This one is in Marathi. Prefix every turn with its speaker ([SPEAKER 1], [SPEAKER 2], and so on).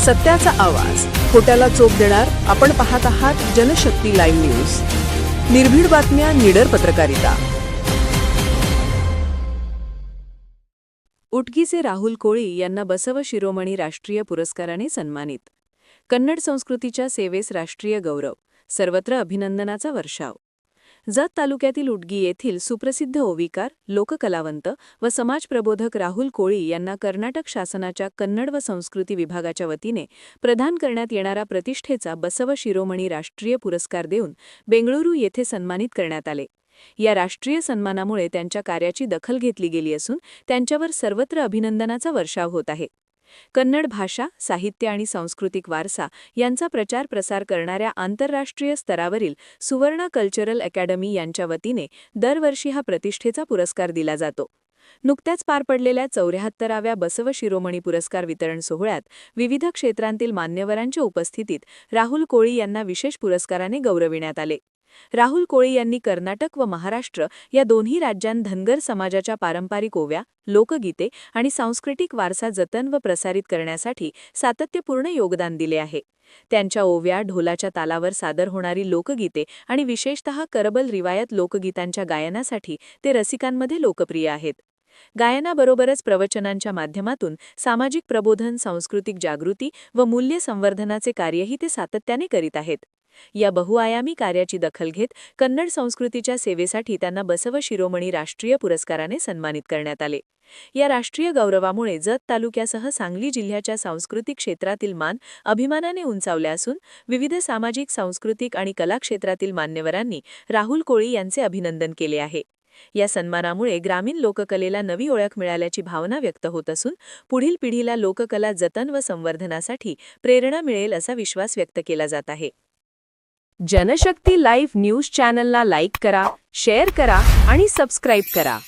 [SPEAKER 1] सत्याचा आवाज, खोट्याला चोप देणार. आपण पाहत आहात जनशक्ती लाईव्ह न्यूज. निर्भीड बातम्या, निडर पत्रकारिता. उटगीचे राहुल कोळी यांना बसव शिरोमणी राष्ट्रीय पुरस्काराने सन्मानित. कन्नड संस्कृतीच्या सेवेस राष्ट्रीय गौरव, सर्वत्र अभिनंदनाचा वर्षाव. जत तालुक्यातील उटगी येथील सुप्रसिद्ध ओविकार, लोककलावंत व समाजप्रबोधक राहुल कोळी यांना कर्नाटक शासनाच्या कन्नड व संस्कृती विभागाच्या वतीने प्रदान करण्यात येणारा प्रतिष्ठेचा बसव शिरोमणी राष्ट्रीय पुरस्कार देऊन बेंगळुरू येथे सन्मानित करण्यात आले. या राष्ट्रीय सन्मानामुळे त्यांच्या कार्याची दखल घेतली गेली असून त्यांच्यावर सर्वत्र अभिनंदनाचा वर्षाव होत आहे. कन्नड भाषा, साहित्य आणि सांस्कृतिक वारसा यांचा प्रचार प्रसार करणाऱ्या आंतरराष्ट्रीय स्तरावरील सुवर्ण कल्चरल अकॅडमी यांच्या वतीने दरवर्षी हा प्रतिष्ठेचा पुरस्कार दिला जातो. नुकत्याच पार पडलेल्या 74व्या बसव शिरोमणी पुरस्कार वितरण सोहळ्यात विविध क्षेत्रांतील मान्यवरांच्या उपस्थितीत राहुल कोळी यांना विशेष पुरस्काराने गौरविण्यात आले. राहुल कोळी यांनी कर्नाटक व महाराष्ट्र या दोन्ही राज्यांत धनगर समाजाच्या पारंपरिक ओव्या, लोकगीते आणि सांस्कृतिक वारसा जतन व प्रसारित करण्यासाठी सातत्यपूर्ण योगदान दिले आहे. त्यांच्या ओव्या, ढोलाच्या तालावर सादर होणारी लोकगीते आणि विशेषतः करबल रिवायत लोकगीतांच्या गायनासाठी ते रसिकांमध्ये लोकप्रिय आहेत. गायनाबरोबरच प्रवचनांच्या माध्यमातून सामाजिक प्रबोधन, सांस्कृतिक जागृती व मूल्य संवर्धनाचे कार्यही ते सातत्याने करीत आहेत. या बहुआयामी कार्याची दखल घेत कन्नड संस्कृतीच्या सेवेसाठी त्यांना बसव शिरोमणी राष्ट्रीय पुरस्काराने सन्मानित करण्यात आले. या राष्ट्रीय गौरवामुळे जत तालुक्यासह सांगली जिल्ह्याच्या सांस्कृतिक क्षेत्रातील मान अभिमानाने उंचावले असून विविध सामाजिक, सांस्कृतिक आणि कला क्षेत्रातील मान्यवरांनी राहुल कोळी यांचे अभिनंदन केले आहे. या सन्मानामुळे ग्रामीण लोककलेला नवी ओळख मिळाल्याची भावना व्यक्त होत असून पुढील पिढीला लोककला जतन व संवर्धनासाठी प्रेरणा मिळेल असा विश्वास व्यक्त केला जात आहे. जनशक्ती लाईव्ह न्यूज चॅनलला लाईक करा, शेअर करा आणि सबस्क्राईब करा.